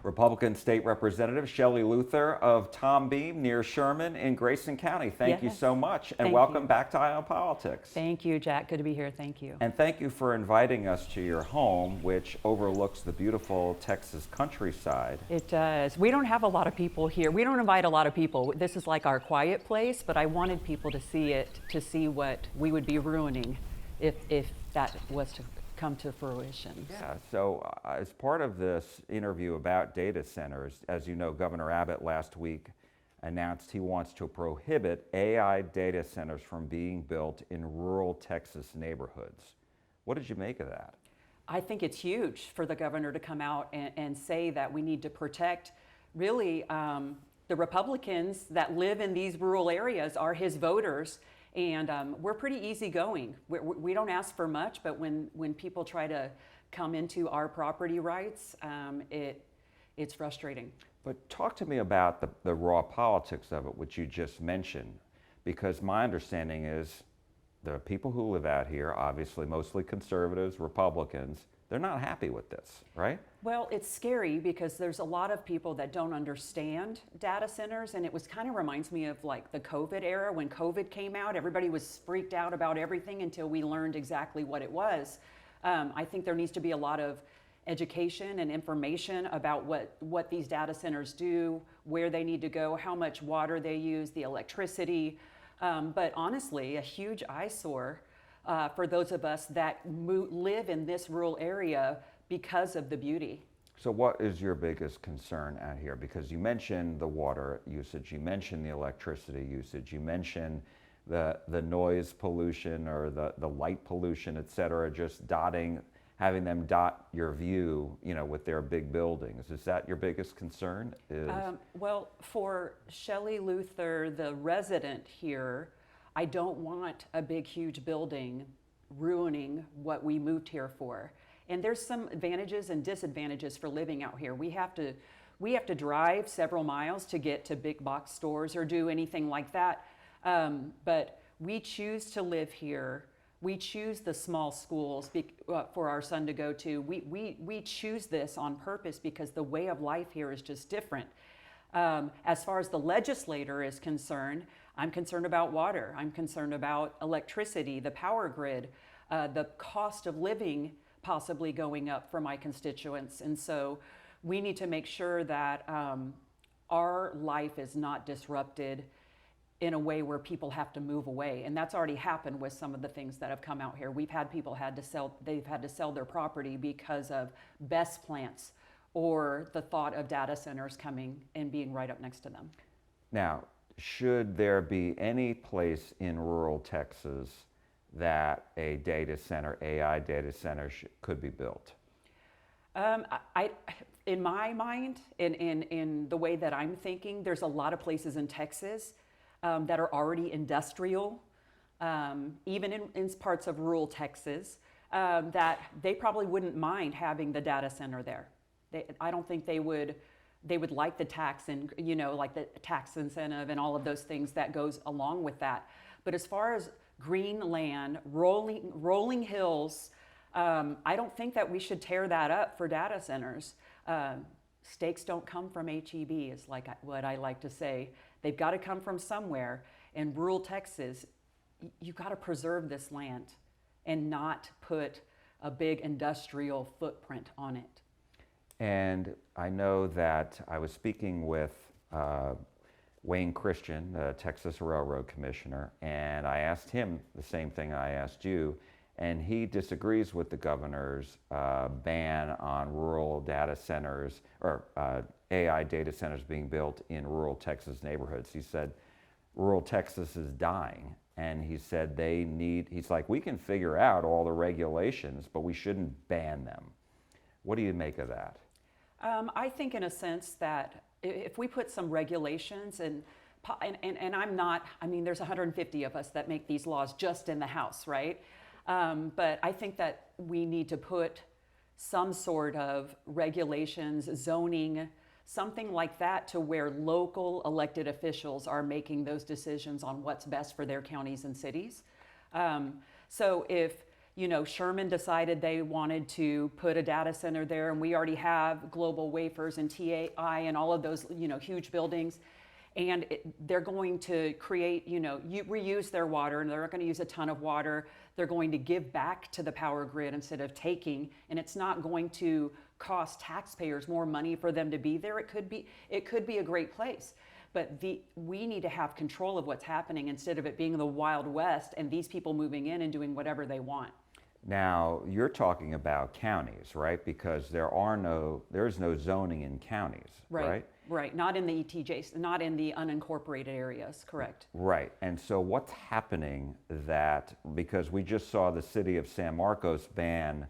Republican State Representative Shelley Luther of Tom Beam near Sherman in Grayson County. Thank you so much, and welcome back to Eye on Politics. Thank you, Jack. Good to be here. Thank you. And thank you for inviting us to your home, which overlooks the beautiful Texas countryside. It does. We don't have a lot of people here. We don't invite a lot of people. This is like our quiet place, but I wanted people to see it, to see what we would be ruining if that was to come to fruition. Yeah, so as part of this interview about data centers, as you know, Governor Abbott last week announced he wants to prohibit AI data centers from being built in rural Texas neighborhoods. What did you make of that? I think it's huge for the governor to come out and say that we need to protect really the Republicans that live in these rural areas are his voters. And we're pretty easygoing. We don't ask for much, but when people try to come into our property rights, it's frustrating. But talk to me about the raw politics of it, which you just mentioned, because my understanding is the people who live out here, obviously mostly conservatives, Republicans, they're not happy with this, right? Well, it's scary because there's a lot of people that don't understand data centers, and it kind of reminds me of like the COVID era. When COVID came out, everybody was freaked out about everything until we learned exactly what it was. I think there needs to be a lot of education and information about what these data centers do, where they need to go, how much water they use, the electricity. But honestly, a huge eyesore for those of us that live in this rural area because of the beauty. So what is your biggest concern out here? Because you mentioned the water usage, you mentioned the electricity usage, you mentioned the noise pollution or the light pollution, et cetera, just having them dot your view, with their big buildings. Is that your biggest concern? Well, for Shelley Luther, the resident here, I don't want a big, huge building ruining what we moved here for. And there's some advantages and disadvantages for living out here. We have to drive several miles to get to big box stores or do anything like that. But we choose to live here. We choose the small schools for our son to go to. We choose this on purpose because the way of life here is just different. As far as the legislator is concerned, I'm concerned about water. I'm concerned about electricity, the power grid, the cost of living possibly going up for my constituents. And so we need to make sure that our life is not disrupted in a way where people have to move away. And that's already happened with some of the things that have come out here. We've had people they've had to sell their property because of BESS plants or the thought of data centers coming and being right up next to them. Now, should there be any place in rural Texas that a data center, AI data center, could be built? In my mind, in the way that I'm thinking, there's a lot of places in Texas that are already industrial, even in parts of rural Texas, that they probably wouldn't mind having the data center there. I don't think they would like the tax and like the tax incentive and all of those things that goes along with that. But as far as green land, rolling hills, I don't think that we should tear that up for data centers. Steaks don't come from HEB is like what I like to say. They've got to come from somewhere. In rural Texas, you've got to preserve this land and not put a big industrial footprint on it. And I know that I was speaking with Wayne Christian, the Texas Railroad Commissioner, and I asked him the same thing I asked you, and he disagrees with the governor's ban on rural data centers or AI data centers being built in rural Texas neighborhoods. He said rural Texas is dying, and he said he's like, we can figure out all the regulations, but we shouldn't ban them. What do you make of that? I think in a sense that if we put some regulations and I'm not, there's 150 of us that make these laws just in the House, right? But I think that we need to put some sort of regulations, zoning, something like that to where local elected officials are making those decisions on what's best for their counties and cities. So if Sherman decided they wanted to put a data center there, and we already have Global Wafers and TAI and all of those, huge buildings. And they're going to create, reuse their water, and they're not going to use a ton of water. They're going to give back to the power grid instead of taking, and it's not going to cost taxpayers more money for them to be there. It could be a great place. But we need to have control of what's happening instead of it being the Wild West and these people moving in and doing whatever they want. Now, you're talking about counties, right? Because there's no zoning in counties, right? Right, not in the ETJs, not in the unincorporated areas, correct. Right, and so what's happening because we just saw the city of San Marcos ban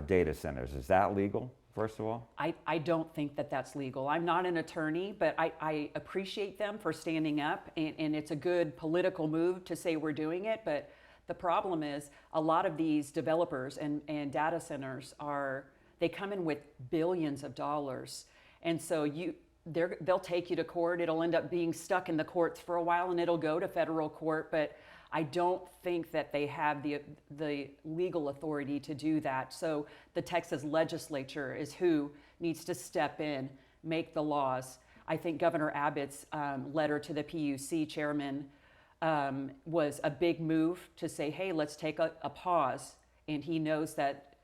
data centers. Is that legal, first of all? I don't think that that's legal. I'm not an attorney, but I appreciate them for standing up, and it's a good political move to say we're doing it, but the problem is a lot of these developers and data centers they come in with billions of dollars. And so they'll take you to court. It'll end up being stuck in the courts for a while, and it'll go to federal court, but I don't think that they have the legal authority to do that. So the Texas legislature is who needs to step in, make the laws. I think Governor Abbott's letter to the PUC chairman was a big move to say, hey, let's take a pause. And he knows that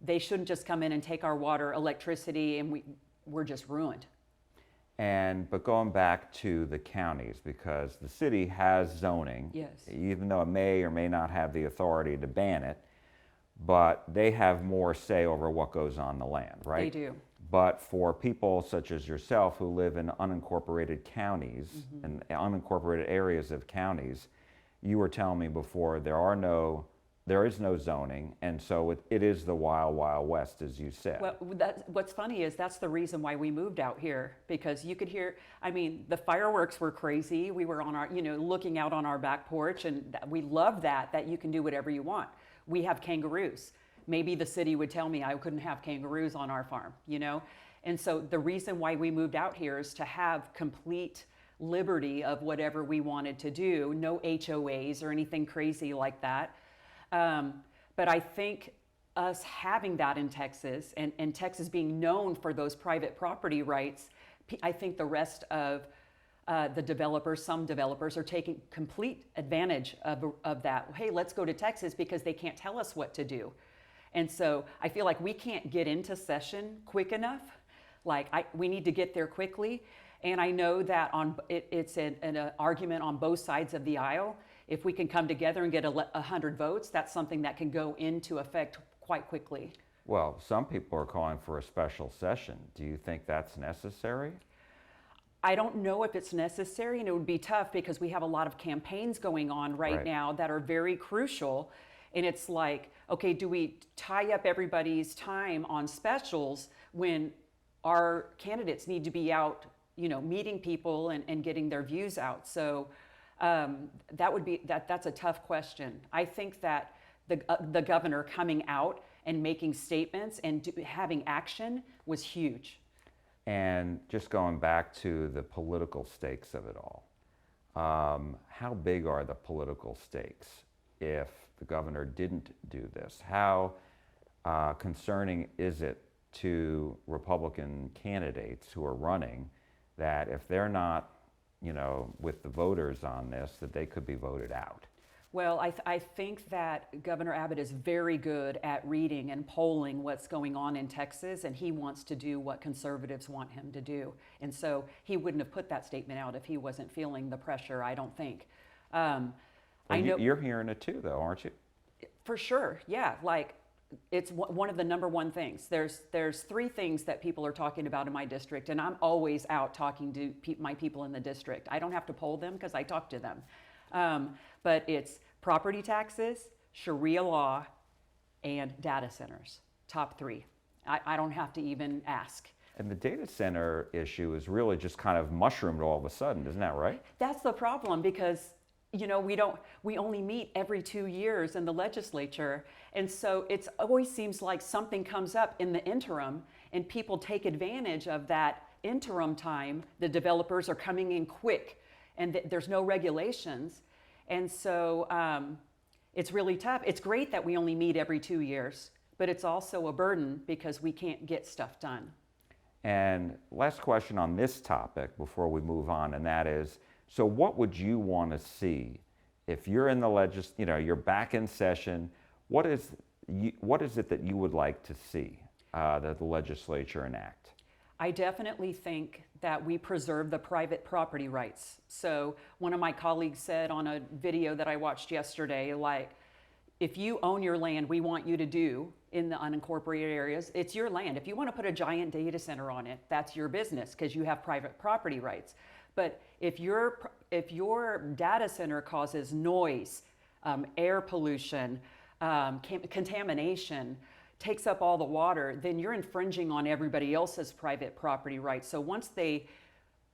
they shouldn't just come in and take our water, electricity, and we're just ruined. But going back to the counties, because the city has zoning, yes, even though it may or may not have the authority to ban it, but they have more say over what goes on the land, right? They do. But for people such as yourself who live in unincorporated counties and unincorporated areas of counties, you were telling me before there is no zoning, and so it is the wild, wild west, as you said. Well, what's funny is that's the reason why we moved out here, because you could hear, the fireworks were crazy. We were on our, looking out on our back porch, and we love that you can do whatever you want. We have kangaroos. Maybe the city would tell me I couldn't have kangaroos on our farm, And so the reason why we moved out here is to have complete liberty of whatever we wanted to do, no HOAs or anything crazy like that. But I think us having that in Texas and Texas being known for those private property rights, I think the rest of some developers are taking complete advantage of that. Hey, let's go to Texas because they can't tell us what to do. And so I feel like we can't get into session quick enough. We need to get there quickly. And I know that it's an argument on both sides of the aisle. If we can come together and get 100 votes, that's something that can go into effect quite quickly. Well, some people are calling for a special session. Do you think that's necessary? I don't know if it's necessary, and it would be tough because we have a lot of campaigns going on right now that are very crucial. And it's like, okay, do we tie up everybody's time on specials when our candidates need to be out, meeting people and getting their views out? So that's a tough question. I think that the governor coming out and making statements and having action was huge. And just going back to the political stakes of it all, how big are the political stakes if the governor didn't do this? How concerning is it to Republican candidates who are running that if they're not, with the voters on this, that they could be voted out? Well, I think that Governor Abbott is very good at reading and polling what's going on in Texas, and he wants to do what conservatives want him to do. And so he wouldn't have put that statement out if he wasn't feeling the pressure, I don't think. I know you're hearing it too, though, aren't you? For sure, yeah. It's one of the number one things. There's three things that people are talking about in my district, and I'm always out talking to my people in the district. I don't have to poll them because I talk to them. But it's property taxes, Sharia law, and data centers. Top three. I don't have to even ask. And the data center issue is really just kind of mushroomed all of a sudden, isn't that right? That's the problem because we only meet every 2 years in the legislature. And so it always seems like something comes up in the interim and people take advantage of that interim time. The developers are coming in quick and there's no regulations. And so It's really tough. It's great that we only meet every 2 years, but it's also a burden because we can't get stuff done. And last question on this topic before we move on, and that is, so what would you want to see if you're in the you're back in session? What is it that you would like to see that the legislature enact? I definitely think that we preserve the private property rights. So one of my colleagues said on a video that I watched yesterday, like, if you own your land, we want you to do in the unincorporated areas, it's your land. If you want to put a giant data center on it, that's your business because you have private property rights. But if your data center causes noise, air pollution, contamination, takes up all the water, then you're infringing on everybody else's private property rights. So once they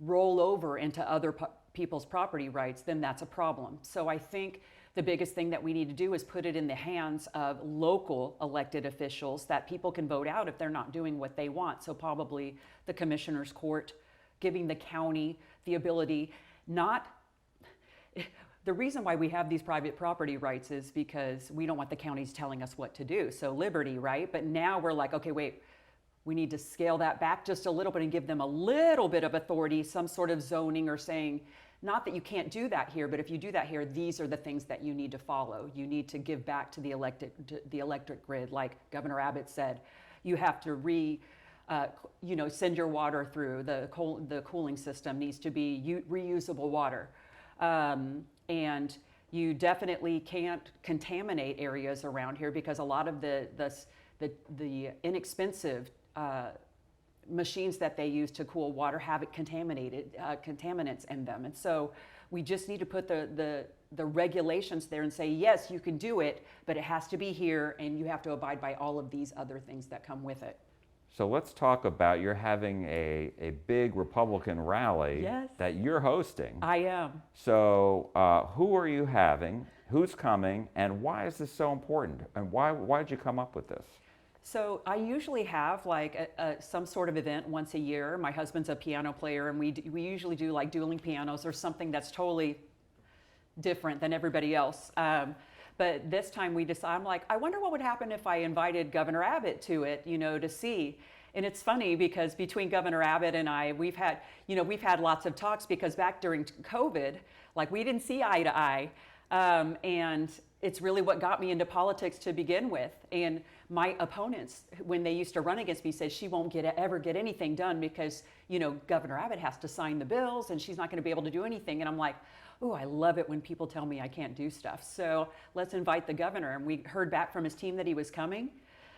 roll over into other people's property rights, then that's a problem. So I think the biggest thing that we need to do is put it in the hands of local elected officials that people can vote out if they're not doing what they want. So probably the commissioner's court, giving the county the ability the reason why we have these private property rights is because we don't want the counties telling us what to do. So liberty, right? But now we're like, okay, wait, we need to scale that back just a little bit and give them a little bit of authority, some sort of zoning, or saying, not that you can't do that here, but if you do that here, these are the things that you need to follow. You need to give back to the electric grid, like Governor Abbott said. You have to send your water through. The cooling system needs to be reusable water. And you definitely can't contaminate areas around here because a lot of the inexpensive machines that they use to cool water have contaminants in them. And so we just need to put the regulations there and say, yes, you can do it, but it has to be here and you have to abide by all of these other things that come with it. So let's talk about, you're having a big Republican rally. Yes. That you're hosting. I am. So who are you having? Who's coming? And why is this so important? And why did you come up with this? So I usually have like some sort of event once a year. My husband's a piano player, and we usually do like dueling pianos or something that's totally different than everybody else. But this time I'm like, I wonder what would happen if I invited Governor Abbott to it, to see. And it's funny because between Governor Abbott and I, we've had lots of talks because back during COVID, like we didn't see eye to eye. And it's really what got me into politics to begin with. And my opponents, when they used to run against me, said she won't ever get anything done because, Governor Abbott has to sign the bills and she's not going to be able to do anything. And I'm like, oh, I love it when people tell me I can't do stuff. So let's invite the governor. And we heard back from his team that he was coming.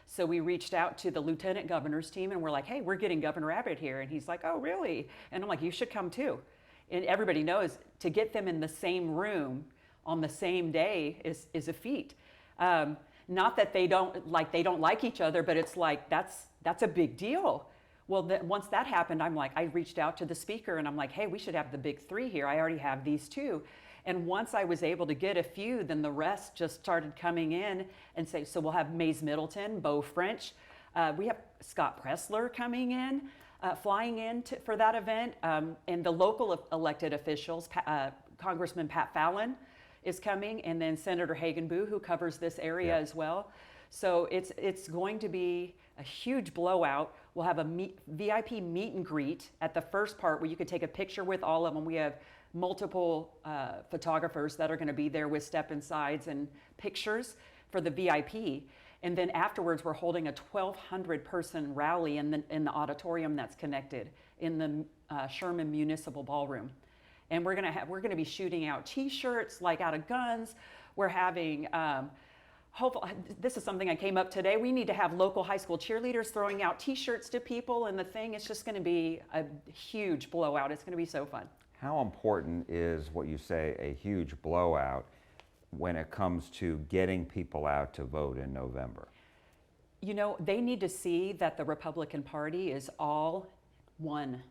So we reached out to the lieutenant governor's team and we're like, hey, we're getting Governor Abbott here. And he's like, oh, really? And I'm like, you should come too. And everybody knows to get them in the same room on the same day is a feat. Not that they don't like each other, but it's like, that's a big deal. Well, once that happened, I reached out to the speaker and I'm like, hey, we should have the big three here. I already have these two. And once I was able to get a few, then the rest just started coming in and say, so we'll have Mays Middleton, Beau French. We have Scott Pressler coming in, flying in for that event. And the local elected officials, Congressman Pat Fallon is coming, and then Senator Hagenbu, who covers this area as well. So it's going to be a huge blowout. We'll have a VIP meet and greet at the first part where you could take a picture with all of them. We have multiple photographers that are going to be there with step-insides and pictures for the VIP. And then afterwards, we're holding a 1,200 person rally in the auditorium that's connected in the Sherman Municipal Ballroom. And we're gonna be shooting out T-shirts like out of guns. We're having, hopefully, this is something I came up today. We need to have local high school cheerleaders throwing out T-shirts to people, and the thing, it's just gonna be a huge blowout. It's gonna be so fun. How important is what you say, a huge blowout, when it comes to getting people out to vote in November? They need to see that the Republican Party is all one.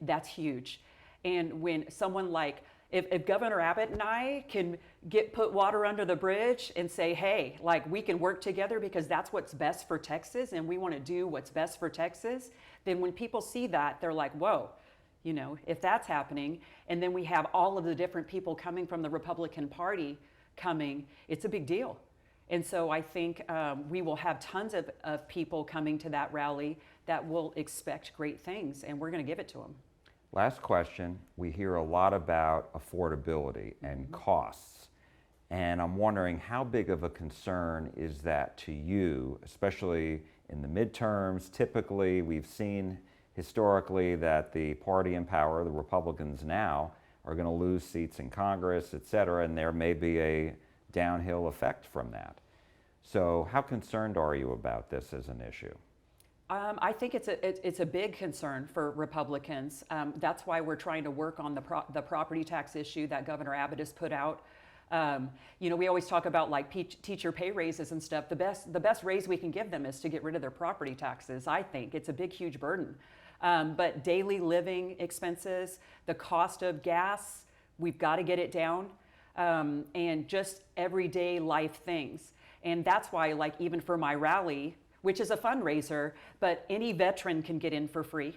That's huge. And when someone like, if Governor Abbott and I can put water under the bridge and say, hey, like we can work together because that's what's best for Texas and we want to do what's best for Texas, then when people see that, they're like, whoa, if that's happening, and then we have all of the different people coming from the Republican Party coming, it's a big deal. And so I think we will have tons of people coming to that rally that will expect great things, and we're going to give it to them. Last question. We hear a lot about affordability and costs. And I'm wondering, how big of a concern is that to you, especially in the midterms? Typically, we've seen historically that the party in power, the Republicans now, are going to lose seats in Congress, et cetera, and there may be a downhill effect from that. So how concerned are you about this as an issue? I think it's a big concern for Republicans. That's why we're trying to work on the property tax issue that Governor Abbott has put out. You know, we always talk about like teacher pay raises and stuff. The best raise we can give them is to get rid of their property taxes. I think it's a big, huge burden. But daily living expenses, the cost of gas, we've got to get it down, and just everyday life things. And that's why, like, even for my rally, which is a fundraiser, but any veteran can get in for free.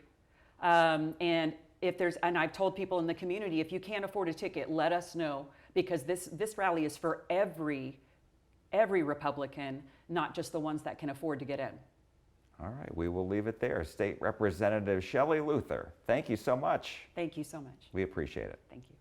And I've told people in the community, if you can't afford a ticket, let us know, because this rally is for every Republican, not just the ones that can afford to get in. All right, we will leave it there. State Representative Shelley Luther, thank you so much. Thank you so much. We appreciate it. Thank you.